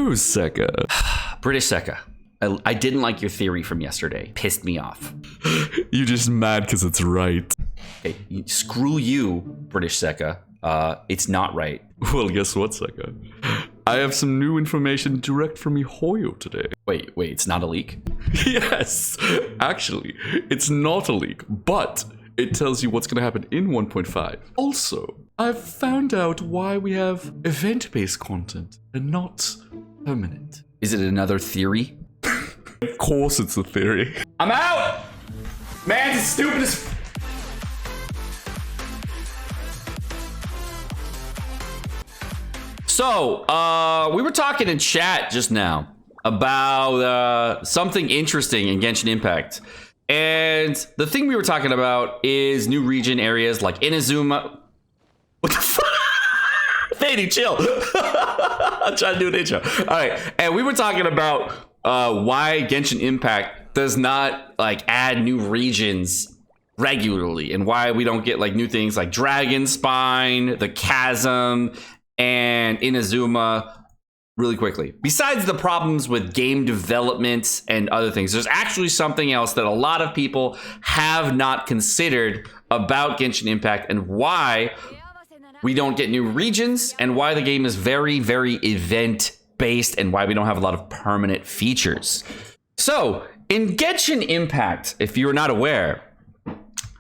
Hello, Seka. British Seka. I didn't like your theory from yesterday. Pissed me off. You just mad because it's right. Hey, screw you, British Seka. It's not right. Well, guess what, Seka? I have some new information direct from MiHoYo today. Wait, it's not a leak? Yes, actually, it's not a leak, but it tells you what's going to happen in 1.5. Also, I've found out why we have event-based content and not permanent. Is it another theory? Of course it's a theory. I'm out! Man, it's stupid as... So, we were talking in chat just now about something interesting in Genshin Impact. And the thing we were talking about is new region areas like Inazuma. What the fuck? Fady, chill. I'm trying to do an intro. All right. And we were talking about why Genshin Impact does not like add new regions regularly and why we don't get like new things like Dragon Spine, the Chasm, and Inazuma really quickly. Besides the problems with game development and other things, there's actually something else that a lot of people have not considered about Genshin Impact and why we don't get new regions and why the game is very, very event based and why we don't have a lot of permanent features. So in Genshin Impact, if you're not aware,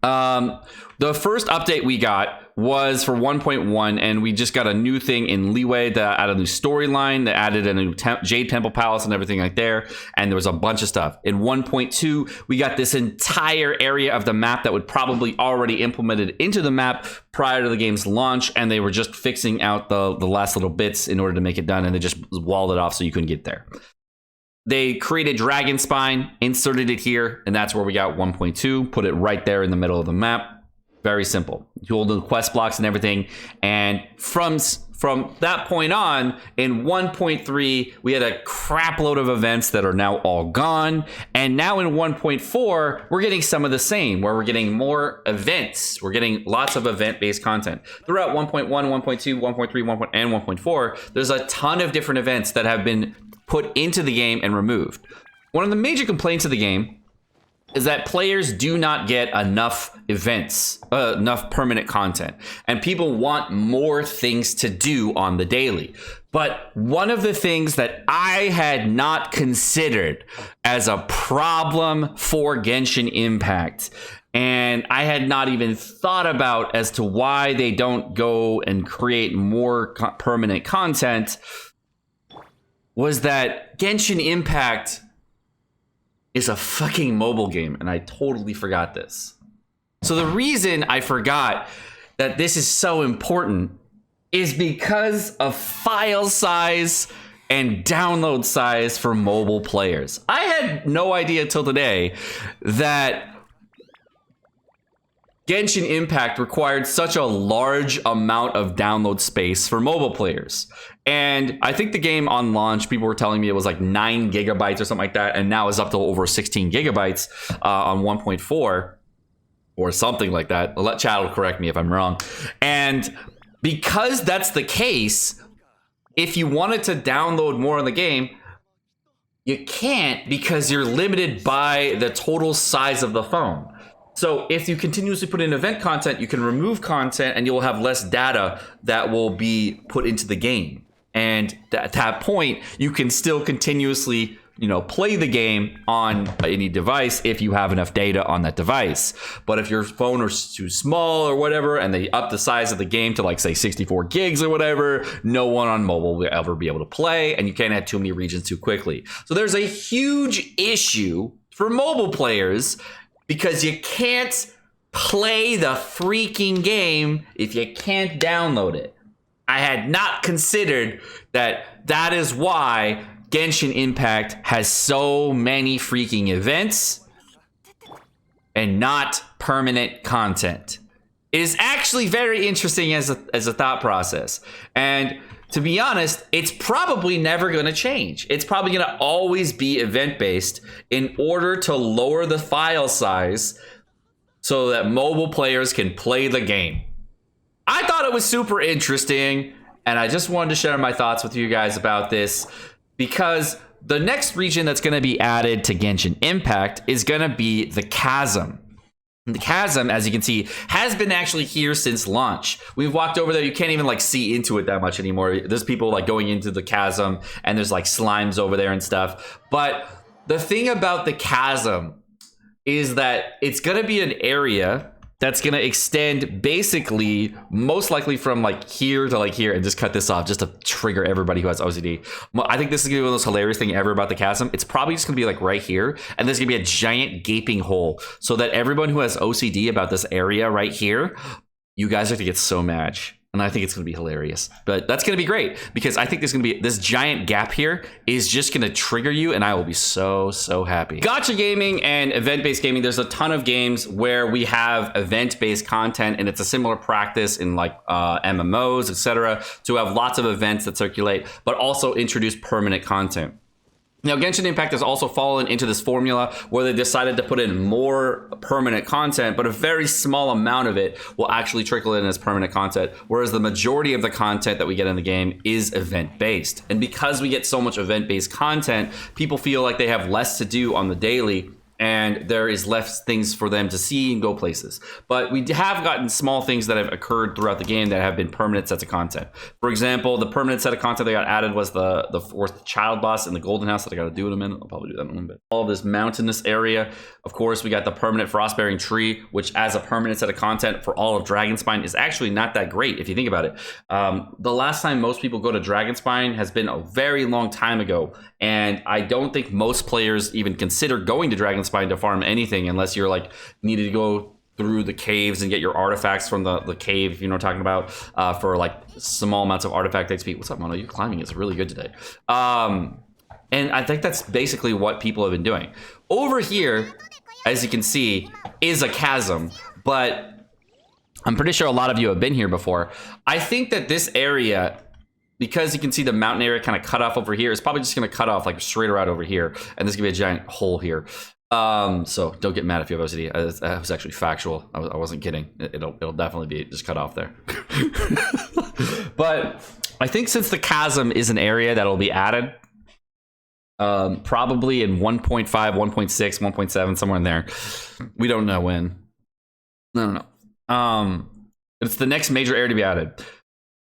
the first update we got was for 1.1, and we just got a new thing in Leeway that added a new storyline, that added a new Jade Temple Palace and everything like there, and there was a bunch of stuff. In 1.2, we got this entire area of the map that would probably already implemented into the map prior to the game's launch, and they were just fixing out the last little bits in order to make it done, and they just walled it off so you couldn't get there. They created Dragon Spine, inserted it here, and that's where we got 1.2, put it right there in the middle of the map. Very simple. You hold the quest blocks and everything. And from that point on, in 1.3, we had a crap load of events that are now all gone. And now in 1.4, we're getting some of the same, where we're getting more events. We're getting lots of event-based content. Throughout 1.1, 1.2, 1.3, and 1.4, there's a ton of different events that have been put into the game and removed. One of the major complaints of the game is that players do not get enough events, enough permanent content, and people want more things to do on the daily. But one of the things that I had not considered as a problem for Genshin Impact, and I had not even thought about as to why they don't go and create more permanent content, was that Genshin Impact is a fucking mobile game, and I totally forgot this. So the reason I forgot that this is so important is because of file size and download size for mobile players. I had no idea till today that Genshin Impact required such a large amount of download space for mobile players. And I think the game on launch, people were telling me it was like 9 gigabytes or something like that. And now it's up to over 16 gigabytes on 1.4 or something like that. Let chat will correct me if I'm wrong. And because that's the case, if you wanted to download more in the game, you can't because you're limited by the total size of the phone. So if you continuously put in event content, you can remove content and you'll have less data that will be put into the game. And at that point, you can still continuously, play the game on any device if you have enough data on that device. But if your phone is too small or whatever, and they up the size of the game to like say 64 gigs or whatever, no one on mobile will ever be able to play, and you can't add too many regions too quickly. So there's a huge issue for mobile players because you can't play the freaking game if you can't download it. I had not considered that is why Genshin Impact has so many freaking events and not permanent content. It is actually very interesting as a thought process. And to be honest, it's probably never going to change. It's probably going to always be event-based in order to lower the file size so that mobile players can play the game. I thought it was super interesting, and I just wanted to share my thoughts with you guys about this. because the next region that's going to be added to Genshin Impact is going to be the Chasm. The Chasm, as you can see, has been actually here since launch. We've walked over there. You can't even like see into it that much anymore. There's people like going into the Chasm, and there's like slimes over there and stuff. But the thing about the Chasm is that it's going to be an area that's going to extend basically most likely from like here to like here, and just cut this off just to trigger everybody who has OCD. I think this is going to be one of the most hilarious thing ever about the Chasm. It's probably just going to be like right here, and there's going to be a giant gaping hole so that everyone who has OCD about this area right here, you guys are going to get so mad. And I think it's going to be hilarious. But that's going to be great, because I think there's going to be this giant gap here is just going to trigger you, and I will be so, so happy. Gacha gaming and event-based gaming, there's a ton of games where we have event-based content, and it's a similar practice in like MMOs, etc., to have lots of events that circulate, but also introduce permanent content. Now, Genshin Impact has also fallen into this formula where they decided to put in more permanent content, but a very small amount of it will actually trickle in as permanent content, whereas the majority of the content that we get in the game is event-based. And because we get so much event-based content, people feel like they have less to do on the daily, and there is less things for them to see and go places. But we have gotten small things that have occurred throughout the game that have been permanent sets of content. For example, the permanent set of content that got added was the fourth child boss in the Golden House that I got to do in a minute. I'll probably do that in a little bit. All of this mountainous area. Of course, we got the permanent frostbearing tree, which as a permanent set of content for all of Dragonspine is actually not that great if you think about it. The last time most people go to Dragonspine has been a very long time ago, and I don't think most players even consider going to Dragonspine to farm anything unless you're like needed to go through the caves and get your artifacts from the cave, if you know what I'm talking about, for like small amounts of artifact XP. What's up, Mono? Your climbing is really good today. And I think that's basically what people have been doing. Over here, as you can see, is a chasm, but I'm pretty sure a lot of you have been here before. I think that this area, because you can see the mountain area kind of cut off over here, it's probably just going to cut off like straight right over here, and there's going to be a giant hole here. So don't get mad if you have OCD. That was actually factual. I wasn't kidding. It'll definitely be just cut off there. But I think since the chasm is an area that'll be added, probably in 1.5, 1.6, 1.7, somewhere in there. We don't know when. No. It's the next major area to be added.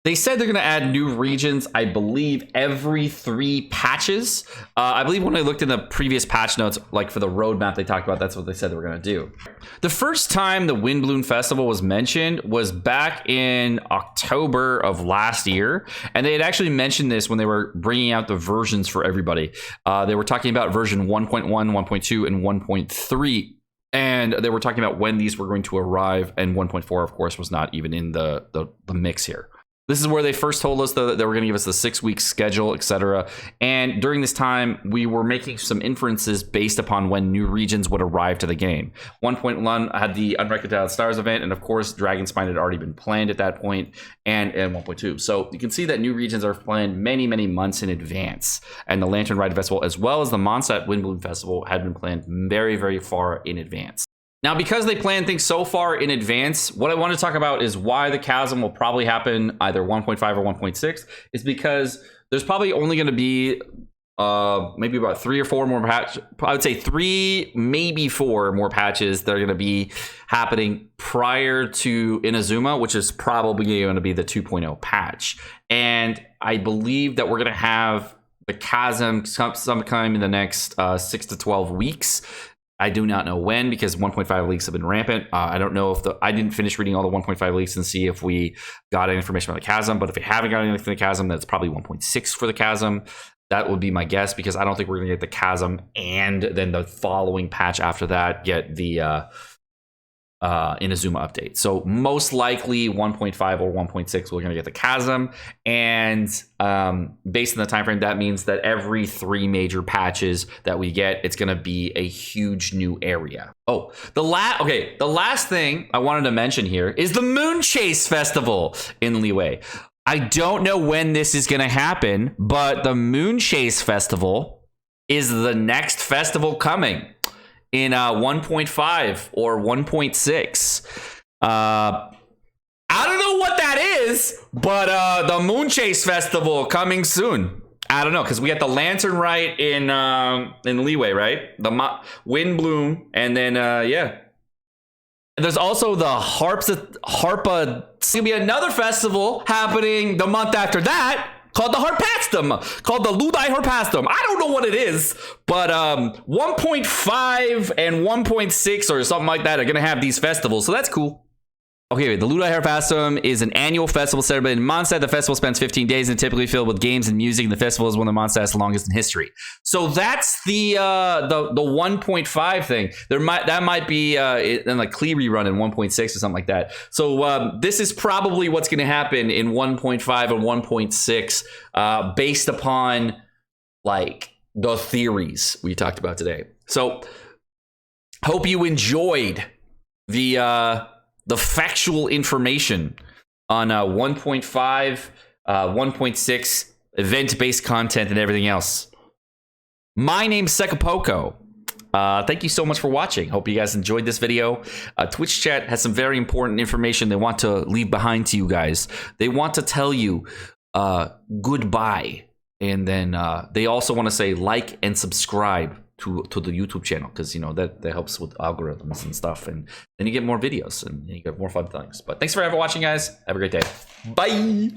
They said they're going to add new regions, I believe, every 3 patches. I believe when I looked in the previous patch notes, like for the roadmap they talked about, that's what they said they were going to do. The first time the Windbloom Festival was mentioned was back in October of last year. And they had actually mentioned this when they were bringing out the versions for everybody. They were talking about version 1.1, 1.2, and 1.3. And they were talking about when these were going to arrive. And 1.4, of course, was not even in the mix here. This is where they first told us that they were going to give us the 6-week schedule, etc. And during this time, we were making some inferences based upon when new regions would arrive to the game. 1.1 had the Unreconciled Stars event, and of course, Dragonspine had already been planned at that point, and 1.2. So you can see that new regions are planned many, many months in advance. And the Lantern Ride Festival, as well as the Mondstadt Windbloom Festival, had been planned very, very far in advance. Now, because they plan things so far in advance, what I want to talk about is why the chasm will probably happen either 1.5 or 1.6. Is because there's probably only going to be maybe about 3 or 4 more patches. I would say 3, maybe 4 more patches that are going to be happening prior to Inazuma, which is probably going to be the 2.0 patch. And I believe that we're going to have the chasm sometime in the next 6 to 12 weeks. I do not know when, because 1.5 leaks have been rampant. I don't know if I didn't finish reading all the 1.5 leaks and see if we got any information about the chasm. But if we haven't got anything from the chasm, that's probably 1.6 for the chasm. That would be my guess, because I don't think we're going to get the chasm and then the following patch after that get the Inazuma update. So most likely 1.5 or 1.6 we're going to get the chasm, and based on the time frame, that means that every 3 major patches that we get, it's going to be a huge new area. Oh, the last thing I wanted to mention here is the Moon Chase Festival in Liyue. I don't know when this is going to happen, but the Moon Chase Festival is the next festival coming in 1.5 or 1.6. I don't know what that is, but the Moon Chase Festival coming soon. I don't know, because we got the Lantern Rite in Leeway, right? The Wind Bloom, and then yeah. There's also the Harpa. It's gonna be another festival happening the month after that called the Harpastum, called the Ludai Harpastum. I don't know what it is, but 1.5 and 1.6 or something like that are gonna have these festivals, so that's cool. Okay, the Ludai Harpastum is an annual festival celebrated in Mondstadt. The festival spans 15 days and typically filled with games and music. And the festival is one of Mondstadt's longest in history. So that's the 1.5 thing. That might be in like Cleary run in 1.6 or something like that. So this is probably what's going to happen in 1.5 and 1.6 based upon like the theories we talked about today. So hope you enjoyed the factual information on 1.5, 1.6, event-based content, and everything else. My name's Sekapoko. Thank you so much for watching. Hope you guys enjoyed this video. Twitch chat has some very important information they want to leave behind to you guys. They want to tell you goodbye. And then they also want to say like and subscribe to the YouTube channel, because you know that helps with algorithms and stuff, and then you get more videos and you get more fun things. But thanks for watching, guys. Have a great day. Bye.